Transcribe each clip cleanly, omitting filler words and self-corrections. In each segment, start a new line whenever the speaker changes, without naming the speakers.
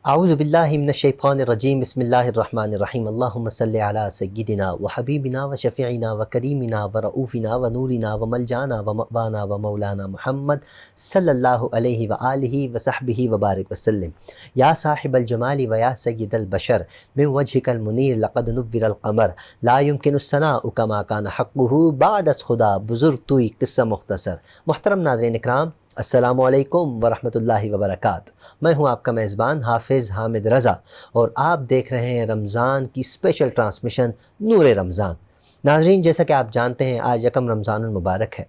اعوذ باللہ من الشیطان الرجیم بسم اللہ الرحمن الرحیم اللہم صلی علی سیدنا و حبیبنا و شفیعنا و کریمنا و رؤوفنا و نورنا و ملجانا و مأوانا و مولانا محمد صلی اللہ علیہ وآلہ وصحبہ وبارک وسلم۔ یا صاحب الجمال و یا سید البشر من وجہک المنیر لقد نور القمر لا يمکن الثناء کما کان حقہ بعد از خدا بزرگ توئی قصہ مختصر۔ محترم ناظرین اکرام، السلام علیکم ورحمۃ اللہ وبرکاتہ۔ میں ہوں آپ کا میزبان حافظ حامد رضا اور آپ دیکھ رہے ہیں رمضان کی اسپیشل ٹرانسمیشن نور رمضان۔ ناظرین، جیسا کہ آپ جانتے ہیں آج یکم رمضان المبارک ہے۔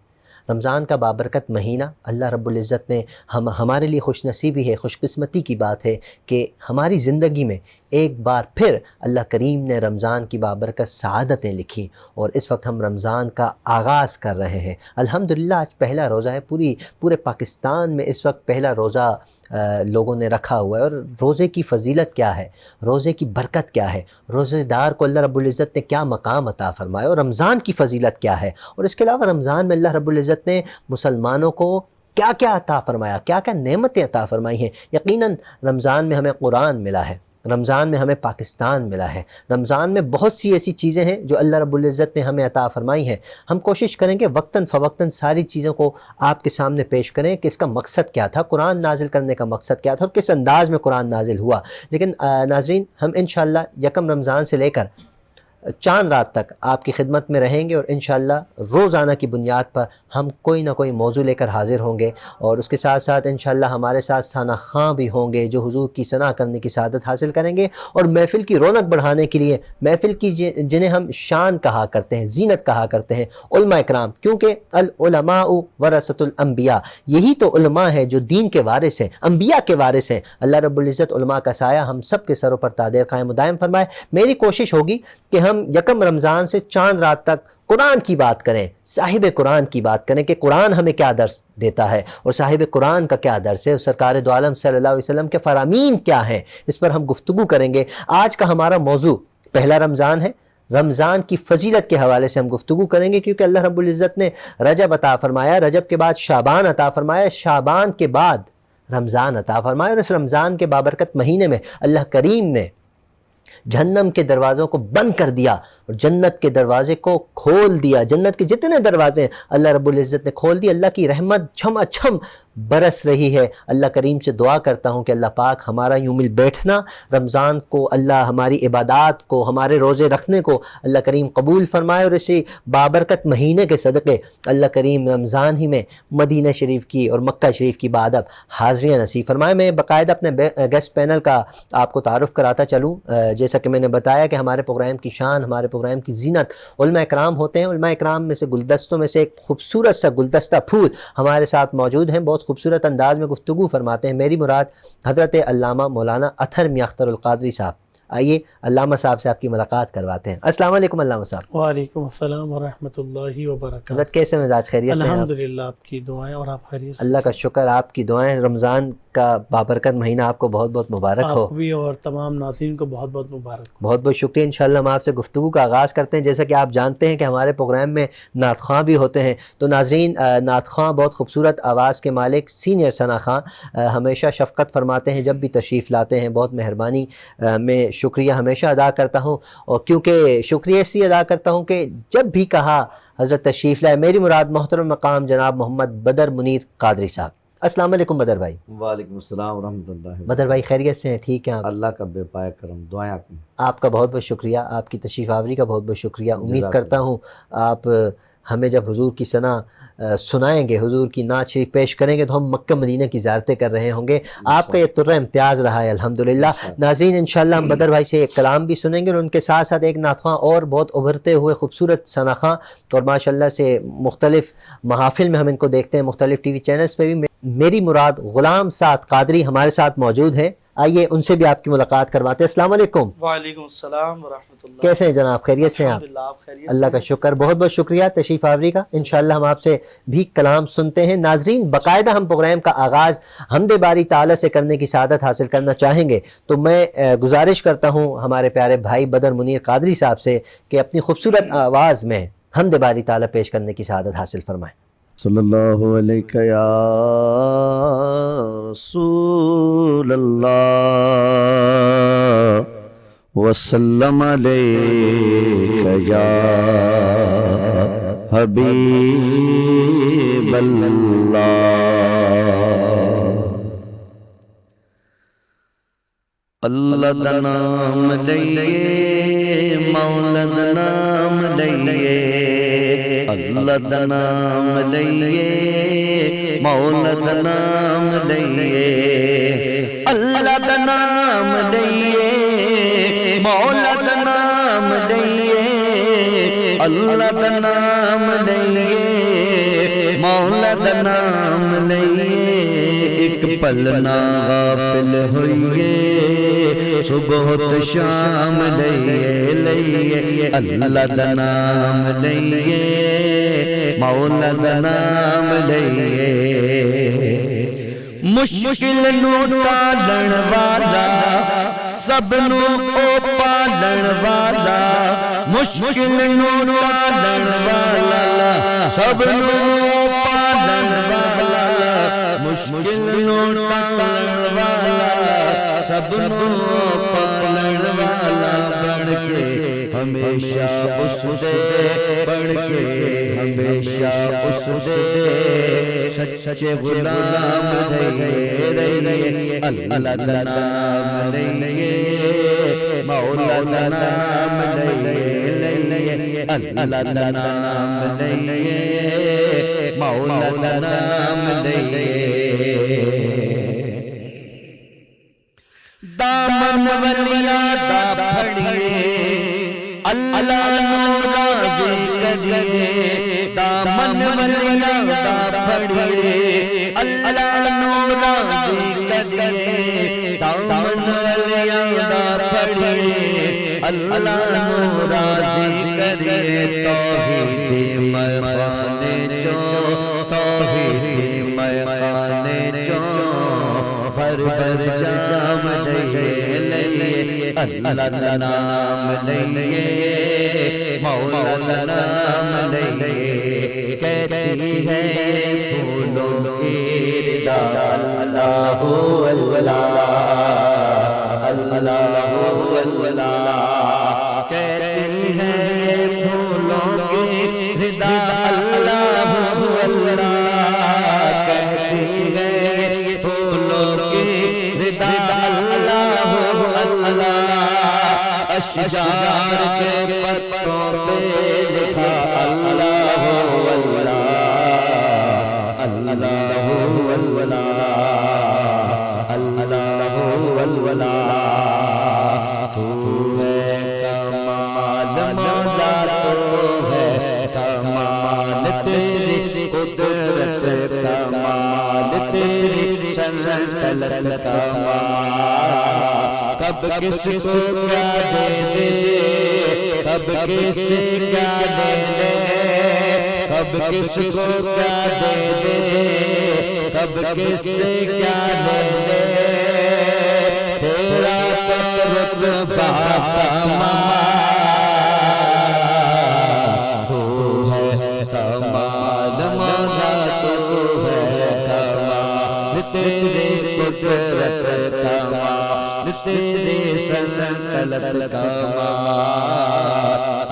رمضان کا بابرکت مہینہ، اللہ رب العزت نے ہمارے لیے خوش نصیبی ہے، خوش قسمتی کی بات ہے کہ ہماری زندگی میں ایک بار پھر اللہ کریم نے رمضان کی بابرکت سعادتیں لکھی اور اس وقت ہم رمضان کا آغاز کر رہے ہیں۔ الحمدللہ آج پہلا روزہ ہے، پورے پاکستان میں اس وقت پہلا روزہ لوگوں نے رکھا ہوا ہے۔ اور روزے کی فضیلت کیا ہے، روزے کی برکت کیا ہے، روزے دار کو اللہ رب العزت نے کیا مقام عطا فرمایا، اور رمضان کی فضیلت کیا ہے، اور اس کے علاوہ رمضان میں اللہ رب العزت نے مسلمانوں کو کیا کیا عطا فرمایا، کیا کیا نعمتیں عطا فرمائی ہیں۔ یقیناً رمضان میں ہمیں قرآن ملا ہے، رمضان میں ہمیں پاکستان ملا ہے، رمضان میں بہت سی ایسی چیزیں ہیں جو اللہ رب العزت نے ہمیں عطا فرمائی ہیں۔ ہم کوشش کریں کہ وقتاً فوقتاً ساری چیزوں کو آپ کے سامنے پیش کریں کہ اس کا مقصد کیا تھا، قرآن نازل کرنے کا مقصد کیا تھا اور کس انداز میں قرآن نازل ہوا۔ لیکن ناظرین، ہم انشاءاللہ یکم رمضان سے لے کر چاند رات تک آپ کی خدمت میں رہیں گے اور انشاءاللہ روزانہ کی بنیاد پر ہم کوئی نہ کوئی موضوع لے کر حاضر ہوں گے، اور اس کے ساتھ ساتھ انشاءاللہ ہمارے ساتھ ثنا خواں بھی ہوں گے جو حضور کی ثنا کرنے کی سعادت حاصل کریں گے، اور محفل کی رونق بڑھانے کے لیے محفل کی جنہیں ہم شان کہا کرتے ہیں، زینت کہا کرتے ہیں، علماء اکرام، کیونکہ العلماء ورثۃ الانبیاء، یہی تو علماء ہیں جو دین کے وارث ہیں، انبیاء کے وارث ہیں۔ اللہ رب العزت علماء کا سایہ ہم سب کے سروں پر تادیر قائم و دائم فرمائے۔ میری کوشش ہوگی کہ ہم یکم رمضان سے چاند رات تک قرآن کی بات کریں، صاحب قرآن کی بات کریں کہ قرآن ہمیں کیا درس دیتا ہے اور صاحب قرآن کا کیا درس ہے، اور سرکار دو عالم صلی اللہ علیہ وسلم کے فرامین کیا ہیں، اس پر ہم گفتگو کریں گے۔ آج کا ہمارا موضوع پہلا رمضان ہے، رمضان کی فضیلت کے حوالے سے ہم گفتگو کریں گے، کیونکہ اللہ رب العزت نے رجب عطا فرمایا، رجب کے بعد شعبان عطا فرمایا، شعبان کے بعد رمضان عطا فرمایا، اور اس رمضان کے بابرکت مہینے میں اللہ کریم نے جہنم کے دروازوں کو بند کر دیا اور جنت کے دروازے کو کھول دیا۔ جنت کے جتنے دروازے ہیں اللہ رب العزت نے کھول دی۔ اللہ کی رحمت چھم چھم برس رہی ہے۔ اللہ کریم سے دعا کرتا ہوں کہ اللہ پاک ہمارا یوں مل بیٹھنا رمضان کو، اللہ ہماری عبادات کو، ہمارے روزے رکھنے کو اللہ کریم قبول فرمائے، اور اسی بابرکت مہینے کے صدقے اللہ کریم رمضان ہی میں مدینہ شریف کی اور مکہ شریف کی بادب حاضریاں نصیب فرمائے۔ میں باقاعدہ اپنے گیسٹ پینل کا آپ کو تعارف کراتا چلوں۔ جیسا کہ میں نے بتایا کہ ہمارے پروگرام کی شان، ہمارے پروگرام کی زینت علماء اکرام ہوتے ہیں۔ علماء اکرام میں سے گلدستوں میں سے ایک خوبصورت سا گلدستہ پھول ہمارے ساتھ موجود ہیں، بہت خوبصورت انداز میں گفتگو فرماتے ہیں۔ میری مراد حضرت علامہ مولانا اطہر میاں اختر القادری صاحب۔ آئیے علامہ صاحب سے آپ کی ملاقات کرواتے ہیں۔ السلام علیکم علامہ صاحب۔
وعلیکم السلام ورحمۃ اللہ وبرکاتہ۔
حضرت کیسے مزاج، خیریت سے ہیں آپ؟
الحمدللہ، آپ کی دعائیں اور آپ خیریت سے؟
اللہ کا شکر، آپ کی دعائیں۔ رمضان کا بابرکت مہینہ آپ کو بہت بہت مبارک ہو۔
آپ بھی اور تمام ناظرین کو بہت بہت مبارک ہو۔
بہت بہت شکریہ۔ انشاءاللہ ہم آپ سے گفتگو کا آغاز کرتے ہیں۔ جیسا کہ آپ جانتے ہیں کہ ہمارے پروگرام میں نعت خواں بھی ہوتے ہیں، تو ناظرین نعت خواں بہت خوبصورت آواز کے مالک سینئر ثنا خواں ہمیشہ شفقت فرماتے ہیں جب بھی تشریف لاتے ہیں، بہت مہربانی میں شکریہ ہمیشہ ادا کرتا ہوں، اور کیونکہ شکریہ اس لیے ادا کرتا ہوں کہ جب بھی کہا حضرت تشریف لائے۔ میری مراد محترم مقام جناب محمد بدر منیر قادری صاحب۔ السلام علیکم بدر بھائی۔
وعلیکم السلام ورحمۃ اللہ۔
بدر بھائی خیریت سے ہیں؟ ٹھیک ہیں آپ؟
اللہ کا بے پایا کرم، دعائیں آپ کی۔
آپ کا بہت بہت شکریہ، آپ کی تشریف آوری کا بہت بہت شکریہ۔ امید
جزاک
کرتا ہوں آپ ہمیں جب حضور کی ثنا سنائیں گے، حضور کی نعت شریف پیش کریں گے، تو ہم مکہ مدینہ کی زیارتیں کر رہے ہوں گے۔ آپ کا یہ طرہ امتیاز رہا ہے الحمدللہ۔ ناظرین انشاءاللہ ہم بدر بھائی سے ایک کلام بھی سنیں گے، اور ان کے ساتھ ساتھ ایک نعت خواں اور بہت ابھرتے ہوئے خوبصورت ثنا خواں، اور ماشاءاللہ سے مختلف محافل میں ہم ان کو دیکھتے ہیں، مختلف ٹی وی چینلز پہ بھی۔ میری مراد غلام سعد قادری ہمارے ساتھ موجود ہیں، آئیے ان سے بھی آپ کی ملاقات کرواتے ہیں۔ السلام علیکم۔
وعلیکم السلام ورحمۃ اللہ۔
کیسے ہیں جناب، خیریت سے ہیں آپ؟
الحمدللہ، آپ خیریت سے؟
اللہ کا شکر، بہت بہت شکریہ تشریف آوری کا۔ انشاءاللہ ہم آپ سے بھی کلام سنتے ہیں۔ ناظرین باقاعدہ ہم پروگرام کا آغاز حمد باری تعالیٰ سے کرنے کی سعادت حاصل کرنا چاہیں گے، تو میں گزارش کرتا ہوں ہمارے پیارے بھائی بدر منیر قادری صاحب سے کہ اپنی خوبصورت آواز میں حمد باری تعالیٰ پیش کرنے کی سعادت حاصل فرمائیں۔
صلی اللہ علیہ یا رسول اللہ وسلم علیک یا حبیب اللہ اللہ دا نام لئیے مولا دا نام لئیے اللہ دا نام لئیے مولا دا نام لئیے اللہ دا نام لئیے مولا دا نام لئیے اللہ دا نام لئیے مولا دا نام لئیے ایک پل نہ غافل ہوئیے صبح تو شام لئیے لئیے اللہ دا نام لئیے مولا دا نام لئیے مشکل نو ٹالن والا سب نو او پالن والا مشکل نو ٹالن والا سب نو پالن والا مشکل نو ٹالن والا سب نو پالن والا بن کے ہمیشہ اس سے بڑھ کے ہمیشہ اس سے سچے غلام رہیے اللہ دا نام لئیے مولا دا نام لئیے اللہ دا نام لئیے مولا دا نام لئیے دامن ولیاں دا پھڑیے اللہ نو راضی کریے دامن ولیاں دا پھڑیے اللہ نو راضی کریے دامن ولیاں دا پھڑیے اللہ نو راضی کریے توحید میخانے چو توحید میخانے چو بھر بھر جام لئیے اللہ دا نام لئیے مولا دا نام لئیے کہتی ہے پھولوں کی ردا اللہ الولا اللہ الولا کہتی ہے پھولوں کی ردا اللہ الولا کہتی ہے پھولوں کی ردا اللہ اللہ اشجار کے پتوں پہ لکھا اللہ الولا اللہ الولا اللہ الولا تو ہے کمال مولا تو ہے کمال تیری قدرت کمال تیری سلطنت کمال کب کس کو کیا دے دے کب کس کیا دے دے کب کس کو کیا دے دے کب کس کیا دے دے تیرا رتبہ کمال تو ہے کمال مولا تو ہے کمال تیرے قدرت کمال تیرے سلطنت کمال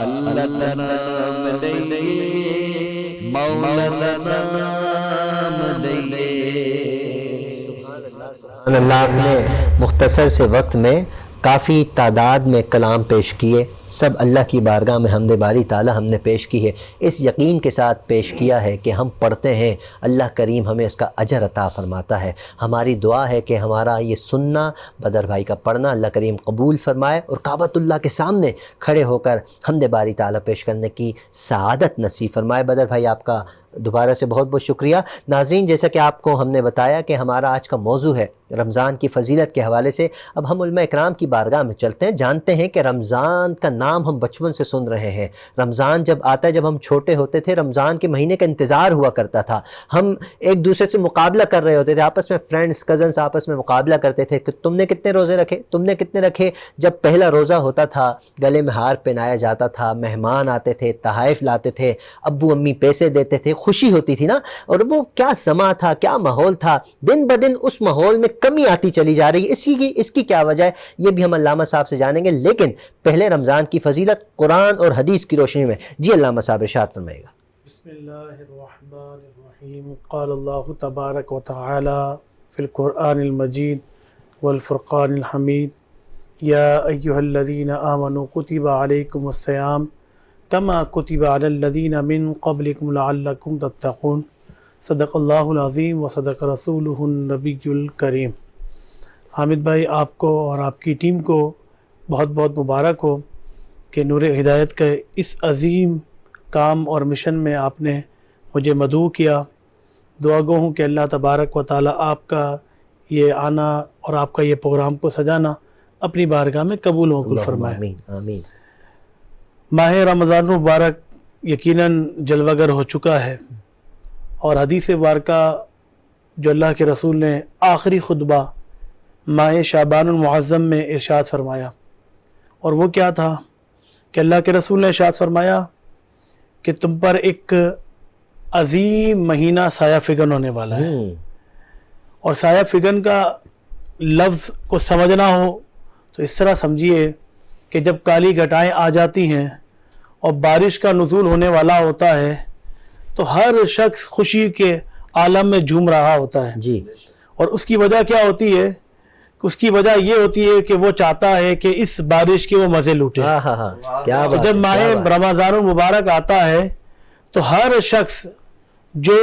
اللہ دا نام لئیے مولا دا نام لئیے
سبحان اللہ آپ نے مختصر سے وقت میں کافی تعداد میں کلام پیش کیے سب اللہ کی بارگاہ میں حمد باری تعالی ہم نے پیش کی ہے اس یقین کے ساتھ پیش کیا ہے کہ ہم پڑھتے ہیں اللہ کریم ہمیں اس کا اجر عطا فرماتا ہے ہماری دعا ہے کہ ہمارا یہ سننا بدر بھائی کا پڑھنا اللہ کریم قبول فرمائے اور کعبۃ اللہ کے سامنے کھڑے ہو کر حمد باری تعالی پیش کرنے کی سعادت نصیب فرمائے بدر بھائی آپ کا دوبارہ سے بہت بہت شکریہ ناظرین جیسا کہ آپ کو ہم نے بتایا کہ ہمارا آج کا موضوع ہے رمضان کی فضیلت کے حوالے سے اب ہم علماء اکرام کی بارگاہ میں چلتے ہیں جانتے ہیں کہ رمضان کا نام ہم بچپن سے سن رہے ہیں رمضان جب آتا ہے جب ہم چھوٹے ہوتے تھے رمضان کے مہینے کا انتظار ہوا کرتا تھا ہم ایک دوسرے سے مقابلہ کر رہے ہوتے تھے آپس میں فرینڈز کزنس آپس میں مقابلہ کرتے تھے کہ تم نے کتنے روزے رکھے تم نے کتنے رکھے جب پہلا روزہ ہوتا تھا گلے میں ہار پہنایا جاتا تھا مہمان آتے تھے تحائف لاتے تھے ابو امی پیسے دیتے تھے خوشی ہوتی تھی نا، اور وہ کیا سما تھا، کیا ماحول تھا، دن بدن اس ماحول میں کمی آتی چلی جا رہی ہے۔ اس کی کیا وجہ ہے، یہ بھی ہم علامہ صاحب سے جانیں گے، لیکن پہلے رمضان کی فضیلت قرآن اور حدیث کی روشنی میں جی علامہ صاحب ارشاد فرمائے گا۔
بسم اللہ الرحمن الرحیم۔ قال اللہ تبارک و تعالی فی القرآن المجید والفرقان الحمید، یا ایہا الذین آمنوا کتب علیکم الصیام کما کتب علی الذین من قبلکم لعلکم تتقون۔ صدق اللہ العظیم و صدق رسولہ النبی الکریم۔ حامد بھائی، آپ کو اور آپ کی ٹیم کو بہت بہت مبارک ہو کہ نور ہدایت کا اس عظیم کام اور مشن میں آپ نے مجھے مدعو کیا۔ دعا گو ہوں کہ اللہ تبارک و تعالی آپ کا یہ آنا اور آپ کا یہ پروگرام کو سجانا اپنی بارگاہ میں قبول و مقبول فرمائے۔
آمین آمین۔
ماہ رمضان مبارک یقیناً جلوہ گر ہو چکا ہے، اور حدیث مبارکہ جو اللہ کے رسول نے آخری خطبہ ماہ شعبان المعظم میں ارشاد فرمایا، اور وہ کیا تھا کہ اللہ کے رسول نے ارشاد فرمایا کہ تم پر ایک عظیم مہینہ سایہ فگن ہونے والا ہے۔ اور سایہ فگن کا لفظ کو سمجھنا ہو تو اس طرح سمجھیے کہ جب کالی گھٹائیں آ جاتی ہیں اور بارش کا نزول ہونے والا ہوتا ہے تو ہر شخص خوشی کے عالم میں جھوم رہا ہوتا ہے،
جی،
اور اس کی وجہ کیا ہوتی ہے؟ اس کی وجہ یہ ہوتی ہے کہ وہ چاہتا ہے کہ اس بارش کے وہ مزے لوٹے۔
کیا
تو جب ماہ رمضان المبارک آتا ہے تو ہر شخص جو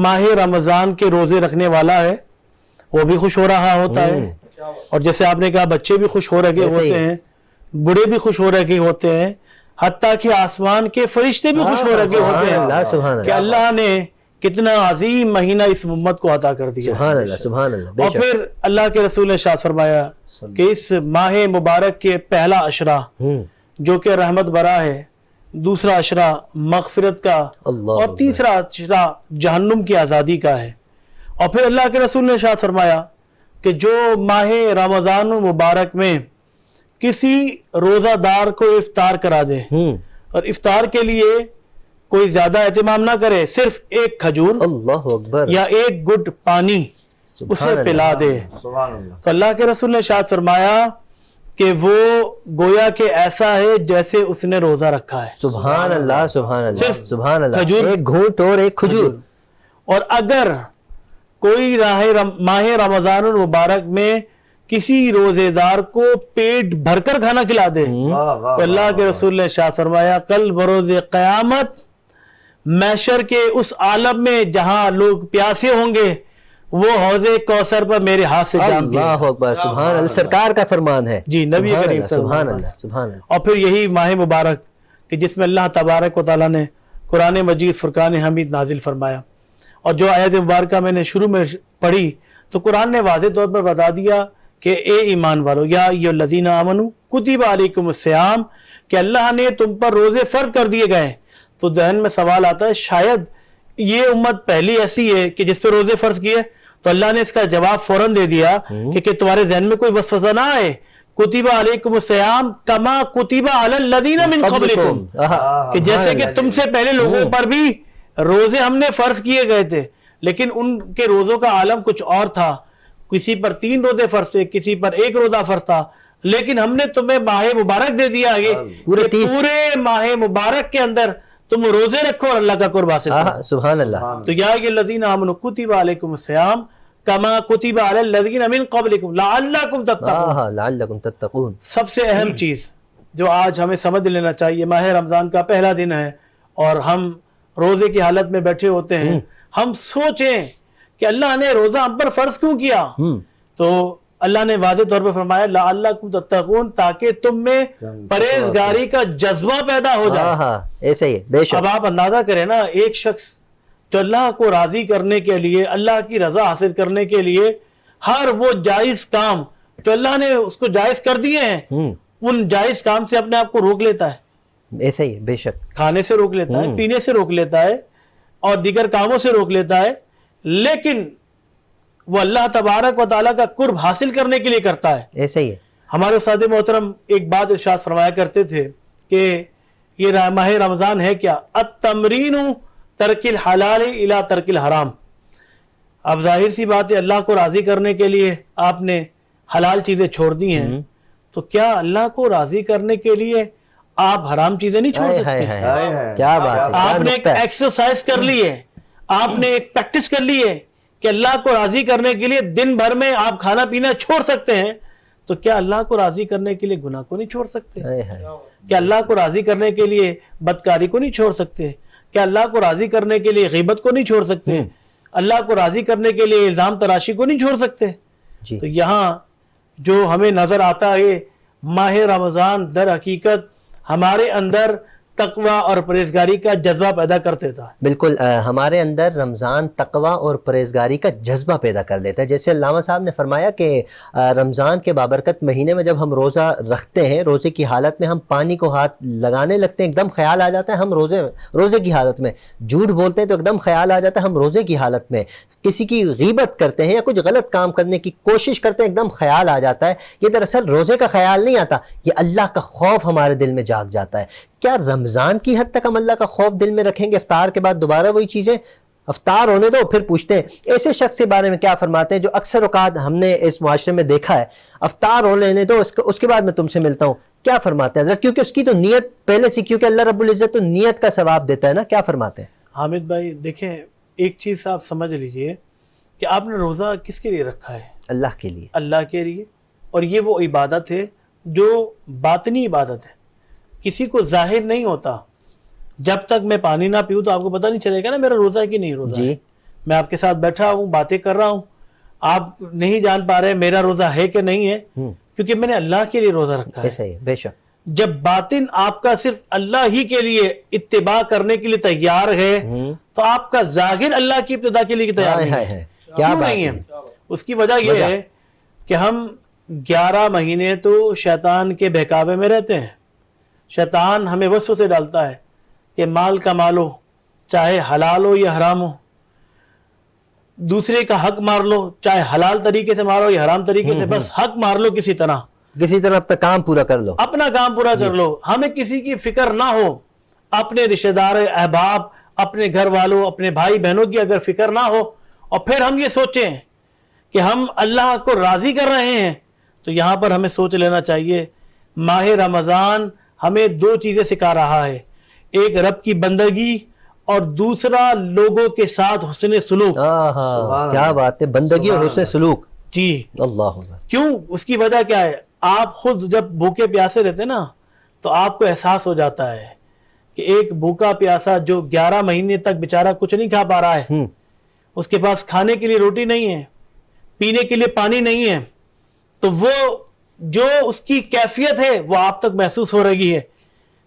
ماہ رمضان کے روزے رکھنے والا ہے وہ بھی خوش ہو رہا ہوتا ہے، اور جیسے آپ نے کہا بچے بھی خوش ہو رہے ہوتے ہیں، بڑے بھی خوش ہو رہے ہوتے ہیں، حتیٰ کہ آسمان کے فرشتے بھی خوش ہو رہے ہوتے ہیں کہ اللہ نے کتنا عظیم مہینہ اس امت کو عطا کر دیا۔
سبحان اللہ سبحان اللہ۔
اور پھر اللہ کے رسول نے ارشاد فرمایا کہ اس ماہ مبارک کے پہلا عشرہ جو کہ رحمت برا ہے، دوسرا عشرہ مغفرت کا، اور تیسرا عشرہ جہنم کی آزادی کا ہے۔ اور پھر اللہ کے رسول نے ارشاد فرمایا کہ جو ماہ رمضان مبارک میں کسی روزہ دار کو افطار کرا دے، اور افطار کے لیے کوئی زیادہ اہتمام نہ کرے، صرف ایک کھجور
اللہ اکبر
یا ایک گھٹ پانی اسے پلا دے، تو اللہ کے رسول نے ارشاد فرمایا کہ وہ گویا کہ ایسا ہے جیسے اس نے روزہ رکھا ہے۔
سبحان اللہ سبحان اللہ سبحان اللہ۔
کھجور،
ایک گھونٹ اور ایک کھجور۔
اور اگر کوئی ماہ رمضان المبارک میں کسی روزے دار کو پیٹ بھر کر کھانا کھلا دے تو اللہ کے رسول نے ارشاد فرمایا کل بروز قیامت محشر کے اس عالم میں جہاں لوگ پیاسے ہوں گے وہ حوض کوثر پر میرے ہاتھ سے جام گے۔
اللہ اکبر سبحان اللہ، سرکار کا فرمان ہے
جی، نبی کریم صلی اللہ
سبحان
علیہ
اللہ
وسلم۔
سبحان اللہ۔
اور پھر یہی ماہ مبارک کہ جس میں اللہ تبارک و تعالیٰ نے قرآن مجید فرقان حمید نازل فرمایا، اور جو آیت مبارکہ میں نے شروع میں پڑھی تو قرآن نے واضح طور پر بتا دیا کہ اے ایمان والو، یا ایھا الذین آمنوا کتب علیکم الصیام، کہ اللہ نے تم پر روزے فرض کر دیے گئے۔ تو ذہن میں سوال آتا ہے شاید یہ امت پہلی ایسی ہے کہ جس پہ روزے فرض کیے، تو اللہ نے اس کا جواب فوراً دے دیا کہ تمہارے ذہن میں کوئی وسوسہ نہ آئے، کتب علیکم الصیام کما کتب علی الذین من قبلکم، کہ جیسے کہ تم سے پہلے لوگوں پر بھی روزے ہم نے فرض کیے گئے تھے، لیکن ان کے روزوں کا عالم کچھ اور تھا، کسی پر 3 روزے فرض تھے، کسی پر 1 روزہ فرض تھا، لیکن ہم نے تمہیں ماہ مبارک دے دیا ہے کہ پورے ماہ مبارک کے اندر تم روزے رکھو اور اللہ کا قرب حاصل کرو۔
سبحان اللہ۔
تو یا ایھا الذین آمنوا کتب علیکم الصیام کما کتب علی الذین من قبلکم لعلکم تتقون۔
لعلکم تتقون۔
سب سے اہم چیز جو آج ہمیں سمجھ لینا چاہیے، ماہ رمضان کا پہلا دن ہے اور ہم روزے کی حالت میں بیٹھے ہوتے ہیں، ہم سوچیں کہ اللہ نے روزہ ہم پر فرض کیوں کیا؟ تو اللہ نے واضح طور پر فرمایا لعلکم تتقون، تاکہ تم میں پرہیزگاری کا جذبہ پیدا ہو جائے۔
ایسے ہی بے شک۔
اب آپ اندازہ کریں نا، ایک شخص جو اللہ کو راضی کرنے کے لیے، اللہ کی رضا حاصل کرنے کے لیے ہر وہ جائز کام جو اللہ نے اس کو جائز کر دیے ہیں ان جائز کام سے اپنے آپ کو روک لیتا ہے،
ایسے ہی بے شک۔
کھانے سے روک لیتا ہے، پینے سے روک لیتا ہے، اور دیگر کاموں سے روک لیتا ہے، لیکن وہ اللہ تبارک و تعالیٰ کا قرب حاصل کرنے کے لیے کرتا ہے۔
ایسے ہی ہے۔
ہمارے استاد محترم ایک بات ارشاد فرمایا کرتے تھے کہ یہ ماہ رمضان ہے کیا؟ التمرین ترک الحلال الی ترک الحرام. اب ظاہر سی بات ہے اللہ کو راضی کرنے کے لیے آپ نے حلال چیزیں چھوڑ دی ہیں, تو کیا اللہ کو راضی کرنے کے لیے آپ حرام چیزیں نہیں چھوڑ سکتے؟
کیا بات ہے,
آپ نے ایک ایکسرسائز کر لی ہے, آپ نے ایک پریکٹس کر لی ہے کہ اللہ کو راضی کرنے کے لیے دن بھر میں آپ کھانا پینا چھوڑ سکتے ہیں, تو کیا اللہ کو راضی کرنے کے لیے گناہ کو نہیں چھوڑ سکتے؟ کیا اللہ کو راضی کرنے کے لیے بدکاری کو نہیں چھوڑ سکتے؟ کیا اللہ کو راضی کرنے کے لیے غیبت کو نہیں چھوڑ سکتے؟ اللہ کو راضی کرنے کے لیے الزام تراشی کو نہیں چھوڑ سکتے؟ تو یہاں جو ہمیں نظر آتا ہے ماہ رمضان در حقیقت ہمارے اندر تقوی اور پرہیزگاری کا جذبہ پیدا کرتے تھا.
بالکل, ہمارے اندر رمضان تقوی اور پرہیزگاری کا جذبہ پیدا کر دیتا ہے. جیسے علامہ صاحب نے فرمایا کہ رمضان کے بابرکت مہینے میں جب ہم روزہ رکھتے ہیں, روزے کی حالت میں ہم پانی کو ہاتھ لگانے لگتے ہیں, ایک دم خیال آ جاتا ہے ہم روزے کی حالت میں جھوٹ بولتے ہیں تو ایک دم خیال آ جاتا ہے ہم روزے کی حالت میں کسی کی غیبت کرتے ہیں یا کچھ غلط کام کرنے کی کوشش کرتے ہیں, ایک دم خیال آ جاتا ہے. یہ دراصل روزے کا خیال نہیں آتا, یہ اللہ کا خوف ہمارے دل میں جاگ جاتا ہے. کیا رمضان کی حد تک ہم اللہ کا خوف دل میں رکھیں گے؟ افطار کے بعد دوبارہ وہی چیزیں, افطار ہونے دو پھر پوچھتے ہیں. ایسے شخص کے بارے میں کیا فرماتے ہیں جو اکثر اوقات ہم نے اس معاشرے میں دیکھا ہے, افطار ہو لینے دو اس کے بعد میں تم سے ملتا ہوں, کیا فرماتے ہیں حضرت؟ کیونکہ اس کی تو نیت پہلے سے, کیونکہ اللہ رب العزت تو نیت کا ثواب دیتا ہے نا, کیا فرماتے ہیں؟
حامد بھائی دیکھیں, ایک چیز آپ سمجھ لیجئے کہ آپ نے روزہ کس کے لیے رکھا ہے؟
اللہ کے لیے.
اللہ کے لیے. اور یہ وہ عبادت ہے جو باطنی عبادت ہے, کسی کو ظاہر نہیں ہوتا. جب تک میں پانی نہ پیوں تو آپ کو پتہ نہیں چلے گا نا میرا روزہ ہے کہ نہیں روزہ ہے. میں آپ کے ساتھ بیٹھا ہوں, باتیں کر رہا ہوں, آپ نہیں جان پا رہے میرا روزہ ہے کہ نہیں ہے, کیونکہ میں نے اللہ کے لیے روزہ رکھا ہے.
بے شک.
جب باطن آپ کا صرف اللہ ہی کے لیے اتباع کرنے کے لیے تیار ہے تو آپ کا ظاہر اللہ کی ابتدا کے لیے تیار نہیں ہے. کیوں نہیں ہے؟ اس کی وجہ یہ ہے کہ ہم 11 مہینے تو شیطان کے بہکاوے میں رہتے ہیں. شیطان ہمیں وسوسے ڈالتا ہے کہ مال کما لو, چاہے حلال ہو یا حرام ہو, دوسرے کا حق مار لو, چاہے حلال طریقے سے مارو یا حرام طریقے سے, بس حق مار لو کسی طرح
اپنا کام پورا کر لو,
اپنا کام پورا کر لو. ہمیں کسی کی فکر نہ ہو, اپنے رشتہ دار احباب, اپنے گھر والوں, اپنے بھائی بہنوں کی اگر فکر نہ ہو, اور پھر ہم یہ سوچیں کہ ہم اللہ کو راضی کر رہے ہیں, تو یہاں پر ہمیں سوچ لینا چاہیے ماہ رمضان ہمیں 2 چیزیں سکھا رہا ہے, ایک رب کی بندگی اور دوسرا لوگوں کے ساتھ حسن سلوک.
کیا بات ہے, بندگی اور حسن سلوک.
جی
اللہ.
کیوں؟ اس کی وجہ کیا ہے؟ آپ خود جب بھوکے پیاسے رہتے نا تو آپ کو احساس ہو جاتا ہے کہ ایک بھوکا پیاسا جو 11 مہینے تک بیچارہ کچھ نہیں کھا پا رہا ہے, اس کے پاس کھانے کے لیے روٹی نہیں ہے, پینے کے لیے پانی نہیں ہے, تو وہ جو اس کی کیفیت ہے وہ آپ تک محسوس ہو رہی ہے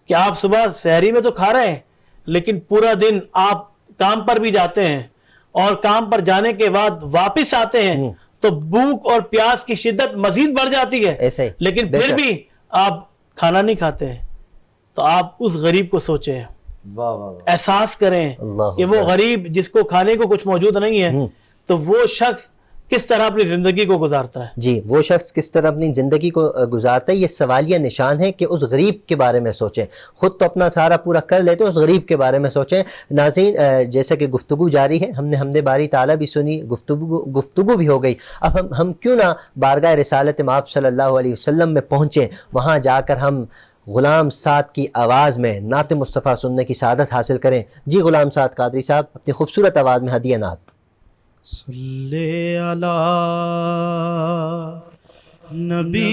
کہ آپ صبح سحری میں تو کھا رہے ہیں لیکن پورا دن آپ کام پر بھی جاتے ہیں اور کام پر جانے کے بعد واپس آتے ہیں تو بھوک اور پیاس کی شدت مزید بڑھ جاتی ہے, لیکن پھر بھی آپ کھانا نہیں کھاتے ہیں. تو آپ اس غریب کو سوچیں, احساس کریں کہ وہ غریب جس کو کھانے کو کچھ موجود نہیں ہے, تو وہ شخص کس طرح اپنی زندگی کو گزارتا ہے. جی,
وہ شخص کس طرح اپنی زندگی کو گزارتا ہے. یہ سوالیہ نشان ہے کہ اس غریب کے بارے میں سوچیں. خود تو اپنا سارا پورا کر لیتے, اس غریب کے بارے میں سوچیں. ناظرین, جیسا کہ گفتگو جاری ہے, ہم نے حمد باری تعالیٰ بھی سنی, گفتگو بھی ہو گئی. اب ہم کیوں نہ بارگاہ رسالت مآب صلی اللہ علیہ وسلم میں پہنچیں, وہاں جا کر ہم غلام سعد کی آواز میں نعت مصطفیٰ سننے کی سعادت حاصل کریں. جی غلام سعد قادری صاحب, اپنی خوبصورت آواز میں ہدیہ نعت.
صلی علی نبی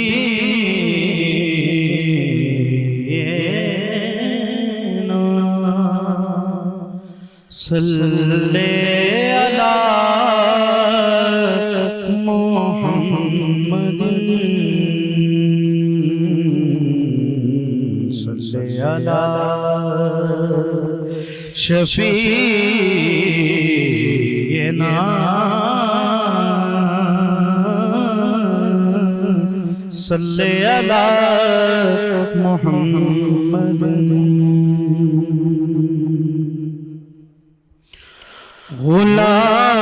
صلی علی محمد صلی علی شفیعنا صلی علی محمد.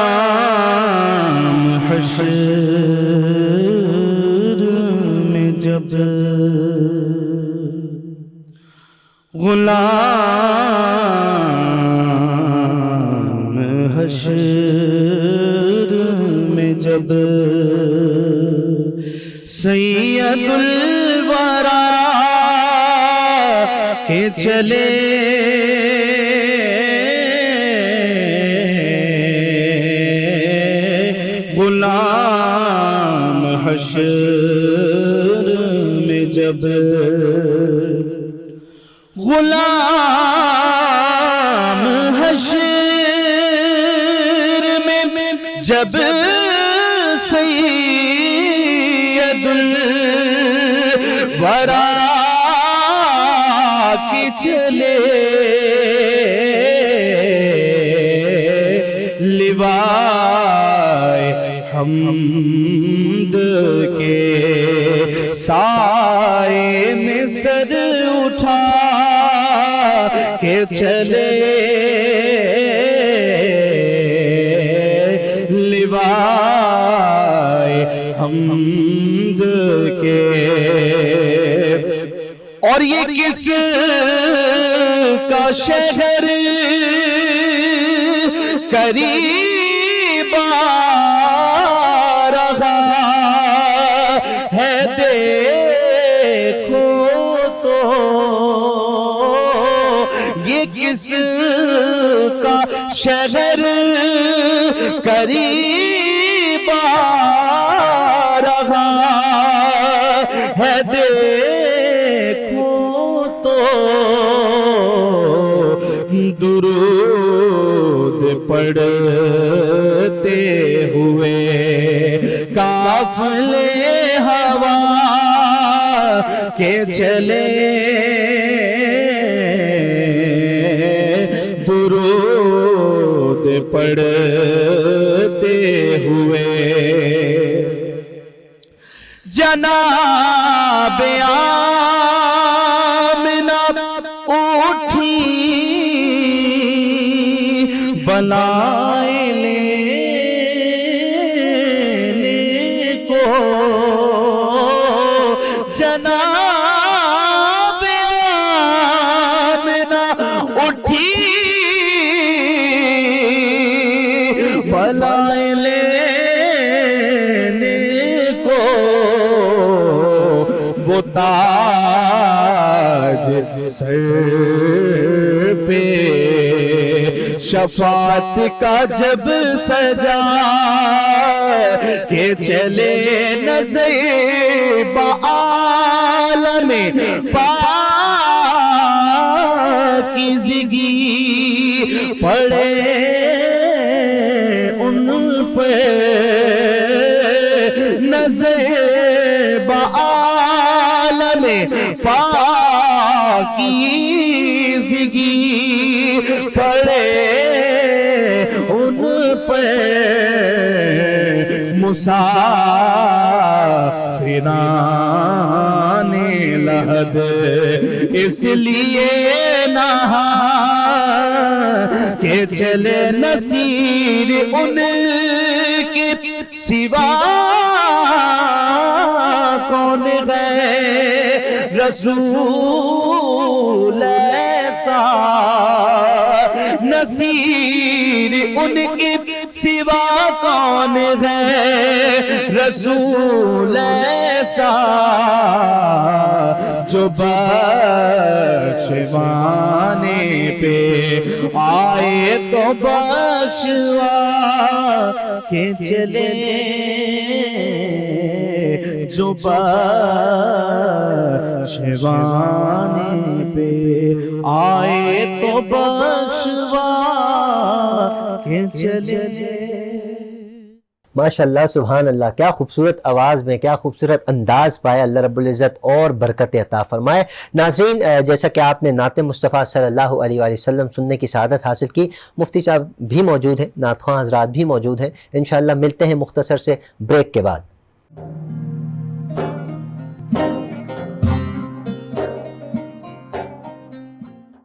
غلام حشر میں جب غلام حشر میں جب سید الورا کے چلے غلام حشر میں جب غلام حشر میں جب سید الورا کی چلے لیوائے حمد کے سائے میں سر اٹھا کے چلے لیوائے حمد کے. اور یہ کس کا شہر قریب آ رہا ہے دیکھو تو یہ کس کا شہر قریب آ رہا ہے دیکھو تو درود پڑھتے ہوئے قافلے ہوا کے چلے درود پڑھتے ہوئے جناب آمنہ اٹھی بلائے لینے کو جناب آمنہ اٹھی بلائے لینے کو وہ تاج سر پہ شفاعت کا جب سجا کہ چلے نظر بعالم پاکیزگی پڑے ان پہ نظر بعالم پاکیزگی پڑے ان پہ مسافران لحد اس لیے نہا کہ چلے نصیر ان کے سوا کون گئے رسول ایسا نصیر ان کے سوا کون ہے رسول ایسا جو بخشوانے پہ آئے تو بخشوا کے چلے جو بخشوانے پہ آئے تو بخشوا کے چلے.
ماشاءاللہ سبحان اللہ، کیا خوبصورت آواز میں کیا خوبصورت انداز پایا. اللہ رب العزت اور برکت عطا فرمائے. ناظرین، جیسا کہ آپ نے نعت مصطفیٰ صلی اللہ علیہ وآلہ وسلم سننے کی سعادت حاصل کی، مفتی صاحب بھی موجود ہیں، نعت خواں حضرات بھی موجود ہیں. انشاءاللہ ملتے ہیں مختصر سے بریک کے بعد.